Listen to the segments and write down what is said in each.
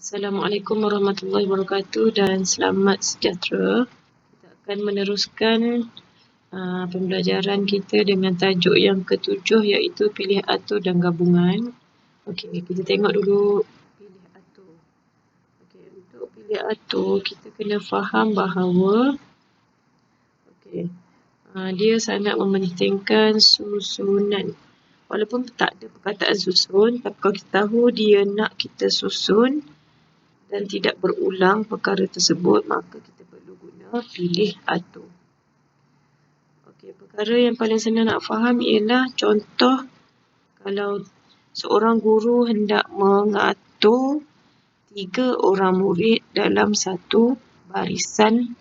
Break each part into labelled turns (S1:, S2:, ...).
S1: Assalamualaikum warahmatullahi wabarakatuh dan selamat sejahtera. Kita akan meneruskan pembelajaran kita dengan tajuk yang ketujuh iaitu pilih atur dan gabungan. Okey, kita tengok dulu pilih atur. Okey, untuk pilih atur kita kena faham bahawa dia sangat mementingkan susunan. Walaupun tak ada perkataan susun, tapi kalau kita tahu dia nak kita susun dan tidak berulang perkara tersebut, maka kita perlu guna pilih atur. Okey, perkara yang paling senang nak faham ialah contoh kalau seorang guru hendak mengatur 3 orang murid dalam satu barisan,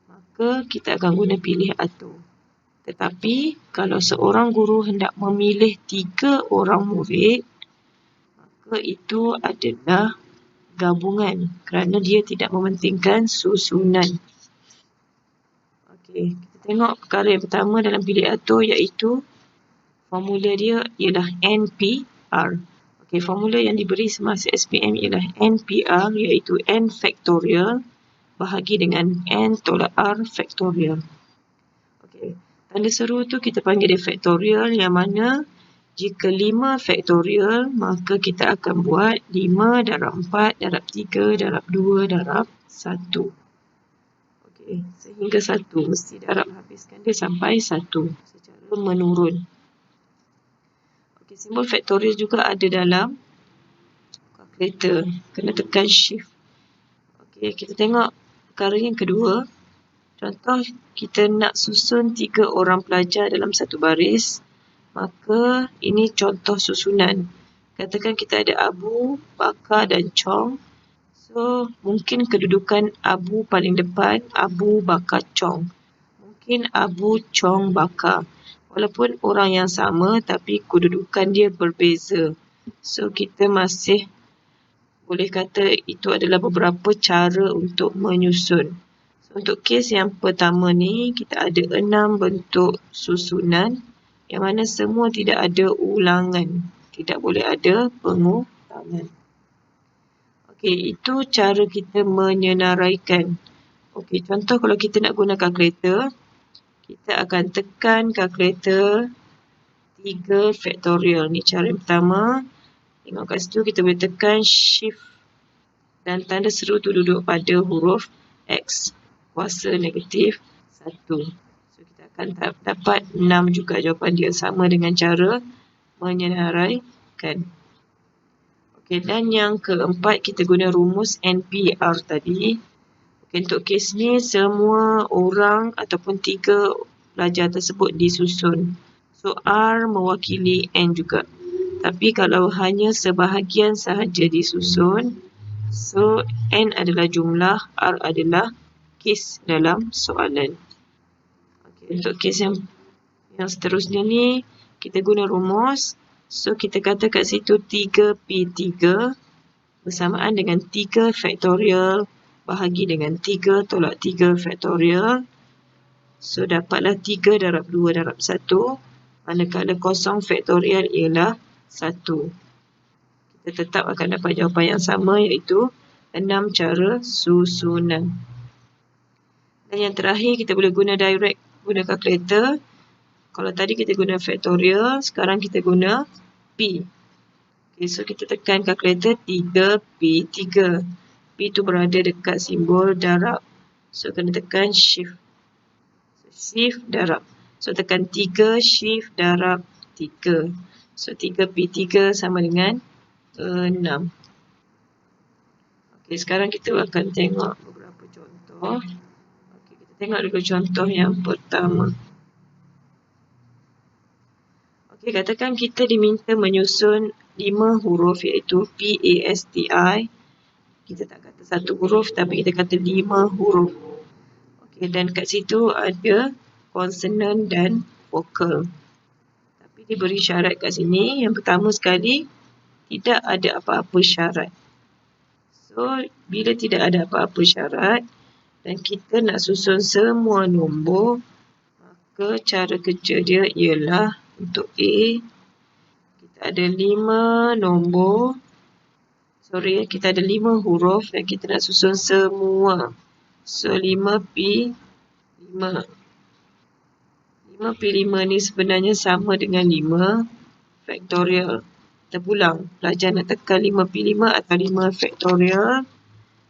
S1: maka kita akan guna pilih atur. Tetapi kalau seorang guru hendak memilih 3 orang murid, maka itu adalah gabungan kerana dia tidak mementingkan susunan. Okey, kita tengok perkara yang pertama dalam pilih atur iaitu formula dia ialah NPR. Okey, formula yang diberi semasa SPM ialah NPR iaitu N factorial bahagi dengan N tolak R factorial. Okey, tanda seru tu kita panggil dia factorial yang mana jika 5 factorial, maka kita akan buat 5 darab 4 darab 3 darab 2 darab 1. Okey, sehingga 1. Mesti darab habiskan dia sampai 1 secara menurun. Okey, simbol factorial juga ada dalam kalkulator. Kena tekan shift. Okey, kita tengok perkara yang kedua. Contoh, kita nak susun 3 orang pelajar dalam satu baris. Maka ini contoh susunan. Katakan kita ada Abu, Bakar dan Chong. So, mungkin kedudukan Abu paling depan, Abu, Bakar, Chong. Mungkin Abu, Chong, Bakar. Walaupun orang yang sama tapi kedudukan dia berbeza. So, kita masih boleh kata itu adalah beberapa cara untuk menyusun. So, untuk kes yang pertama ni, kita ada 6 bentuk susunan yang mana semua tidak ada ulangan. Tidak boleh ada pengulangan. Okey, itu cara kita menyenaraikan. Okey, contoh kalau kita nak guna kalkulator, kita akan tekan kalkulator 3 factorial. Ni cara yang pertama. Tengok kat situ kita boleh tekan shift dan tanda seru tu duduk pada huruf X. Kuasa negatif 1. Kita akan dapat 6 juga jawapan dia, sama dengan cara menyenaraikan. Okey, dan yang keempat kita guna rumus NPR tadi. Okey, untuk kes ni semua orang ataupun 3 pelajar tersebut disusun. So R mewakili N juga. Tapi kalau hanya sebahagian sahaja disusun, so N adalah jumlah, R adalah kes dalam soalan. Okay, untuk kes yang seterusnya ni, kita guna rumus. So, kita kata kat situ 3P3 bersamaan dengan 3 factorial bahagi dengan 3 tolak 3 factorial. So, dapatlah 3 darab 2 darab 1. Manakala kosong factorial ialah 1. Kita tetap akan dapat jawapan yang sama iaitu 6 cara susunan. Dan yang terakhir kita boleh guna direct, guna kalkulator. Kalau tadi kita guna factorial, sekarang kita guna P. Okay, so kita tekan kalkulator 3P3. P tu berada dekat simbol darab. So kena tekan shift. So, shift darab. So tekan 3 shift darab 3. So 3P3 sama dengan 6. Okay, sekarang kita akan tengok beberapa contoh. Tengok dulu contoh yang pertama. Okey, katakan kita diminta menyusun 5 huruf iaitu PASTI. Kita tak kata satu huruf tapi kita kata 5 huruf. Okey, dan kat situ ada konsonan dan vokal. Tapi diberi syarat kat sini. Yang pertama sekali, tidak ada apa-apa syarat. So, bila tidak ada apa-apa syarat, dan kita nak susun semua nombor, maka cara kerja dia ialah untuk A, kita ada 5 nombor. Sorry, kita ada 5 huruf dan kita nak susun semua. So 5P5. 5P5 ni sebenarnya sama dengan 5 faktorial. Kita pulang. Pelajar nak tekan 5P5 atau 5 faktorial.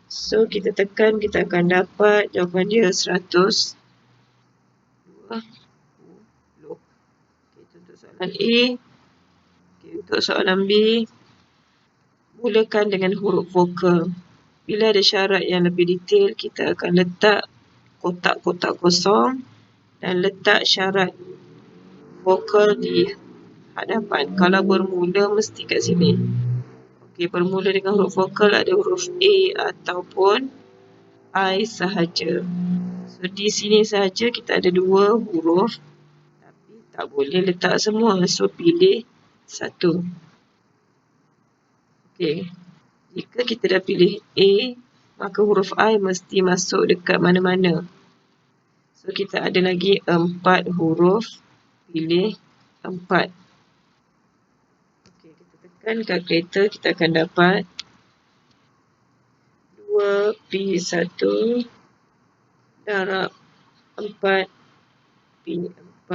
S1: So kita tekan, kita akan dapat jawapan dia 120. Okay, untuk soalan A. Okay, untuk soalan B. Mulakan dengan huruf vokal. Bila ada syarat yang lebih detail, kita akan letak kotak-kotak kosong dan letak syarat vokal di hadapan. Kalau bermula mesti kat sini. Okey, bermula dengan huruf vokal ada huruf A ataupun I sahaja. So di sini sahaja kita ada 2 huruf, tapi tak boleh letak semua. So pilih satu. Okey. Jika kita dah pilih A, maka huruf I mesti masuk dekat mana-mana. So kita ada lagi 4 huruf. Pilih 4. Okey, kita tekan kalkulator, kita akan dapat 2P1 darab 4P4.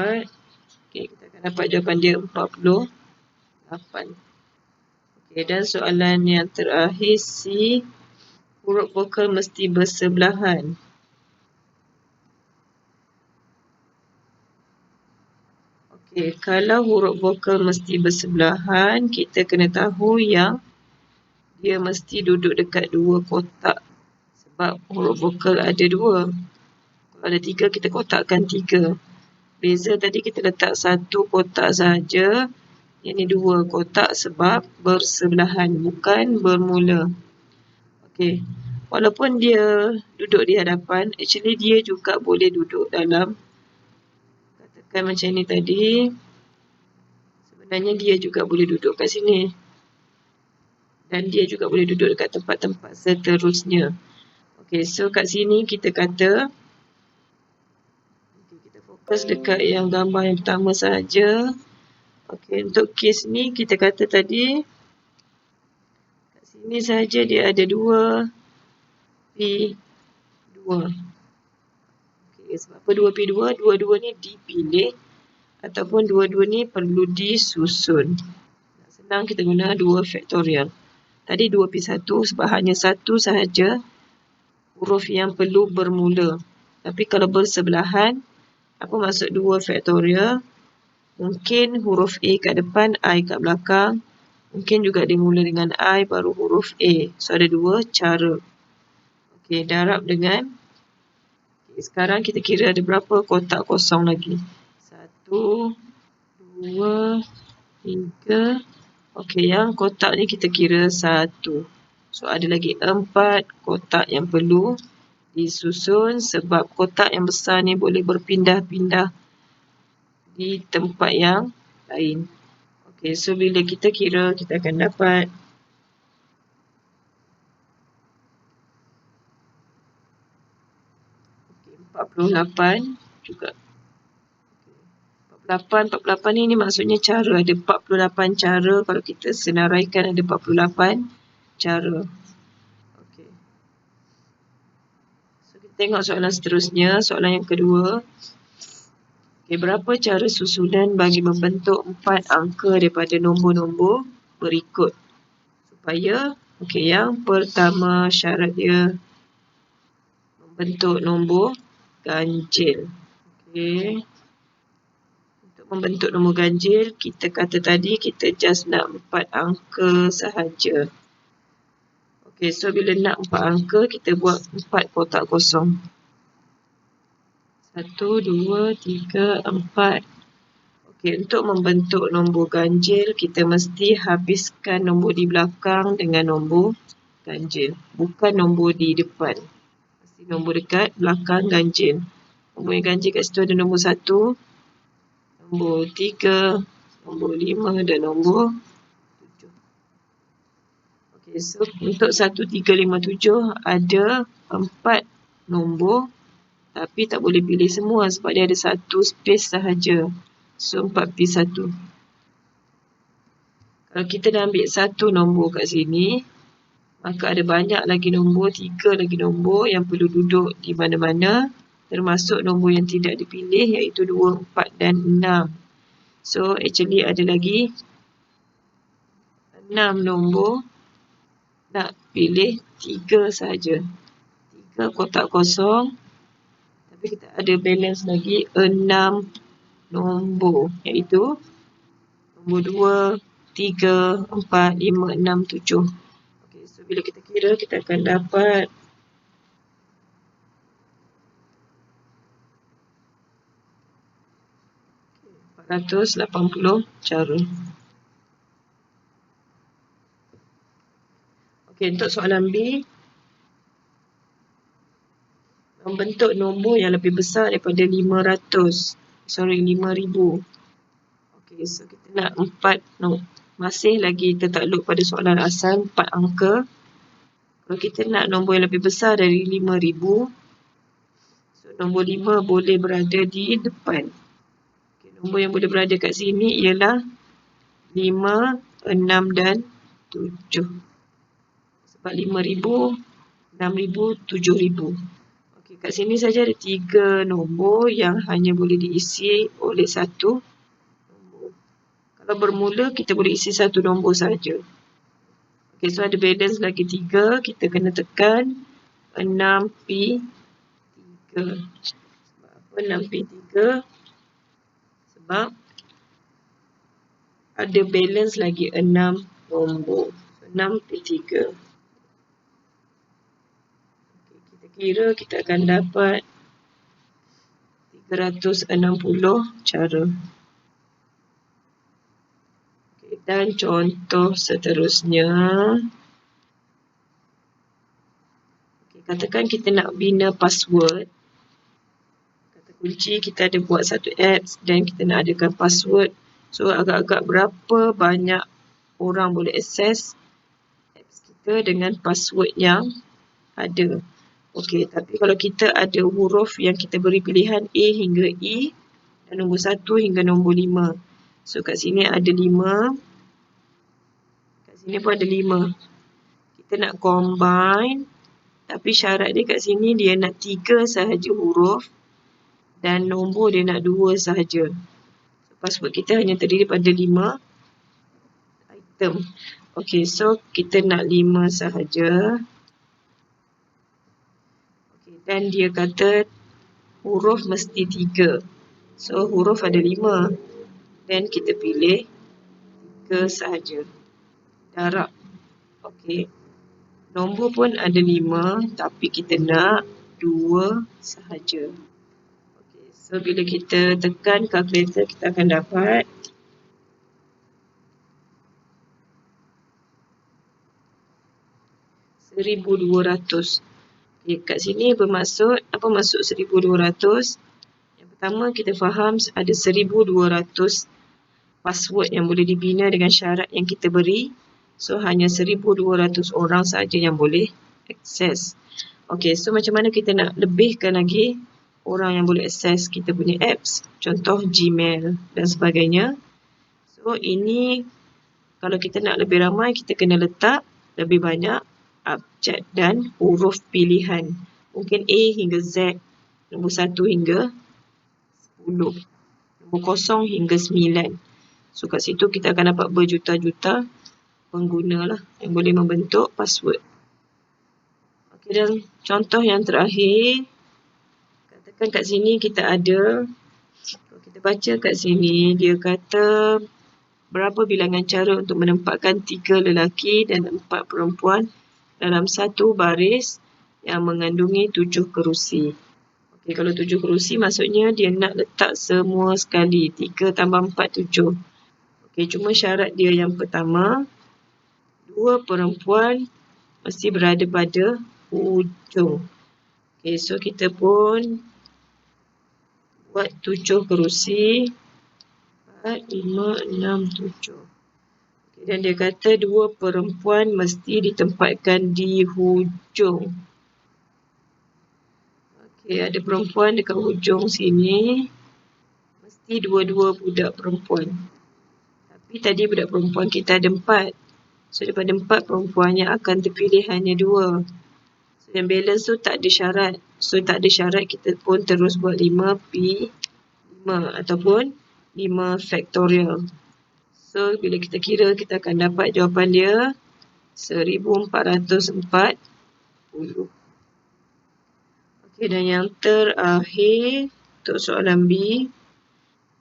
S1: Okey, kita akan dapat jawapan dia 48. Okey, dan soalan yang terakhir C. Huruf vokal mesti bersebelahan. Okey, kalau huruf vokal mesti bersebelahan, kita kena tahu yang dia mesti duduk dekat 2 kotak. Sebab huruf vokal ada 2. Kalau ada 3, kita kotakkan 3. Beza tadi kita letak 1 kotak saja. Yang ni 2 kotak sebab bersebelahan, bukan bermula. Okey. Walaupun dia duduk di hadapan, actually dia juga boleh duduk dalam, katakan macam ni tadi. Sebenarnya dia juga boleh duduk kat sini. Dan dia juga boleh duduk dekat tempat-tempat seterusnya. Okey, so kat sini kita kata, kita fokus dekat yang gambar yang pertama sahaja. Okey, untuk kes ni kita kata tadi, kat sini sahaja dia ada 2P2. Okey, sebab apa 2P2? Dua-dua ni dipilih ataupun dua-dua ni perlu disusun. Senang kita guna 2 faktorial. Tadi 2P1 sebab hanya satu sahaja huruf yang perlu bermula. Tapi kalau bersebelahan, apa maksud 2 faktorial? Mungkin huruf A kat depan, I kat belakang. Mungkin juga dimula dengan I baru huruf A. So ada 2 cara. Okey, darab dengan. Okay, sekarang kita kira ada berapa kotak kosong lagi. 1, 2, 3. Okey, yang kotak ni kita kira 1. So ada lagi 4 kotak yang perlu disusun sebab kotak yang besar ni boleh berpindah-pindah di tempat yang lain. Okey, so bila kita kira, kita akan dapat okay, 48 juga. 48 ni maksudnya cara. Ada 48 cara. Kalau kita senaraikan ada 48 cara. Okey. So kita tengok soalan seterusnya. Soalan yang kedua. Okay, berapa cara susunan bagi membentuk 4 angka daripada nombor-nombor berikut? Supaya, okey, yang pertama syarat dia membentuk nombor ganjil. Okey. Untuk membentuk nombor ganjil, kita kata tadi kita just nak 4 angka sahaja. Okey, so bila nak 4 angka, kita buat 4 kotak kosong. 1, 2, 3, 4. Okey, untuk membentuk nombor ganjil, kita mesti habiskan nombor di belakang dengan nombor ganjil. Bukan nombor di depan. Mesti nombor dekat belakang ganjil. Nombor yang ganjil kat situ ada nombor 1, nombor 3, nombor 5 dan nombor 7. Okey, so untuk 1, 3, 5, 7 ada 4 nombor. Tapi tak boleh pilih semua sebab dia ada satu space sahaja. So 4P1. Kalau kita dah ambil satu nombor kat sini, maka ada banyak lagi nombor, 3 lagi nombor yang perlu duduk di mana-mana, termasuk nombor yang tidak dipilih iaitu 2, 4 dan 6. So actually ada lagi 6 nombor, nak pilih 3 sahaja. 3 kotak kosong, tapi kita ada balance lagi 6 nombor iaitu nombor 2, 3, 4, 5, 6, 7. Okay, so bila kita kira kita akan dapat 480 cara. Okey, untuk soalan B, membentuk nombor yang lebih besar daripada 5,000. Okey, so kita nak 4, masih lagi tertakluk pada soalan asal 4 angka. Kalau kita nak nombor yang lebih besar dari 5,000, so nombor 5 boleh berada di depan. Okay, nombor yang boleh berada kat sini ialah 5, 6 dan 7. Sebab 5,000, 6,000, 7,000. Okey, kat sini saja ada 3 nombor yang hanya boleh diisi oleh satu nombor. Kalau bermula, kita boleh isi satu nombor saja. Okey, so ada balance lagi 3. Kita kena tekan 6P3. Sebab apa 6P3? Sebab ada balance lagi 6 nombor. 6P3. Kita kira kita akan dapat 360 cara. Okay, dan contoh seterusnya. Okay, katakan kita nak bina password. Kata kunci kita ada buat satu apps dan kita nak adakan password. So agak-agak berapa banyak orang boleh access apps kita dengan password yang ada. Okey, tapi kalau kita ada huruf yang kita beri pilihan A hingga E dan nombor 1 hingga nombor 5. So kat sini ada 5. Kat sini pun ada 5. Kita nak combine, tapi syarat dia kat sini dia nak 3 sahaja huruf dan nombor dia nak 2 sahaja. So, password kita hanya terdiri pada 5 item. Okey, so kita nak 5 sahaja. Dan dia kata huruf mesti 3. So huruf ada 5. Dan kita pilih 3 sahaja. Darab. Okey. Nombor pun ada 5. Tapi kita nak 2 sahaja. Okey. So bila kita tekan kalkulator kita akan dapat 1,200. Okay, kat sini bermaksud, apa maksud 1,200? Yang pertama kita faham ada 1,200 password yang boleh dibina dengan syarat yang kita beri. So hanya 1,200 orang saja yang boleh akses. Okay, so macam mana kita nak lebihkan lagi orang yang boleh akses kita punya apps? Contoh Gmail dan sebagainya. So ini kalau kita nak lebih ramai, kita kena letak lebih banyak abjad dan huruf pilihan. Mungkin A hingga Z, nombor 1 hingga 10, nombor 0 hingga 9. So kat situ kita akan dapat berjuta-juta pengguna lah yang boleh membentuk password. Okey, dan contoh yang terakhir, katakan kat sini kita ada, kalau kita baca kat sini, dia kata berapa bilangan cara untuk menempatkan 3 lelaki dan 4 perempuan dalam satu baris yang mengandungi 7 kerusi. Okey, kalau 7 kerusi maksudnya dia nak letak semua sekali. 3 tambah 4, 7. Okey, cuma syarat dia yang pertama, 2 perempuan mesti berada pada hujung. Okey, so kita pun buat 7 kerusi. 4, 5, 6, 7. Dan dia kata 2 perempuan mesti ditempatkan di hujung. Okey, ada perempuan dekat hujung sini. Mesti 2-2 budak perempuan. Tapi tadi budak perempuan kita ada 4. So daripada 4 perempuan yang akan terpilih hanya 2. So yang balance tu tak ada syarat. So tak ada syarat, kita pun terus buat 5P5 ataupun 5 factorial. So bila kita kira, kita akan dapat jawapan dia 1440. Okey, dan yang terakhir untuk soalan B,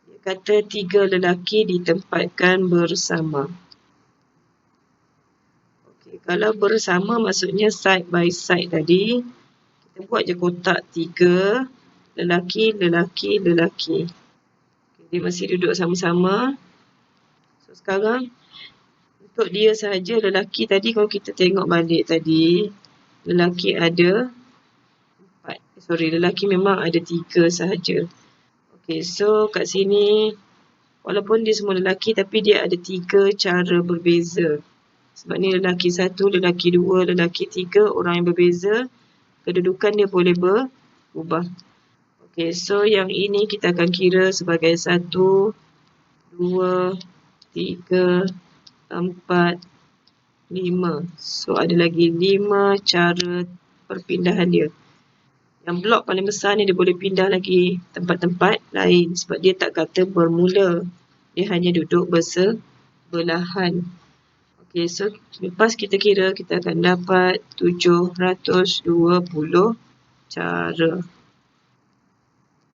S1: dia kata 3 lelaki ditempatkan bersama. Okey, kalau bersama maksudnya side by side tadi, kita buat je kotak 3 lelaki, lelaki, lelaki. Okay, dia masih duduk sama-sama. So sekarang untuk dia sahaja lelaki tadi, kalau kita tengok balik tadi, lelaki ada 4. Lelaki memang ada 3 sahaja. Okey, so kat sini walaupun dia semua lelaki tapi dia ada 3 cara berbeza. Sebab ni lelaki 1, lelaki 2, lelaki 3, orang yang berbeza. Kedudukan dia boleh berubah. Okey, so yang ini kita akan kira sebagai 1, 2, 3, 4, 5. So ada lagi 5 cara perpindahan dia. Yang blok paling besar ni dia boleh pindah lagi tempat-tempat lain sebab dia tak kata bermula. Dia hanya duduk bersebelahan. Okey, so lepas kita kira, kita akan dapat 720 cara.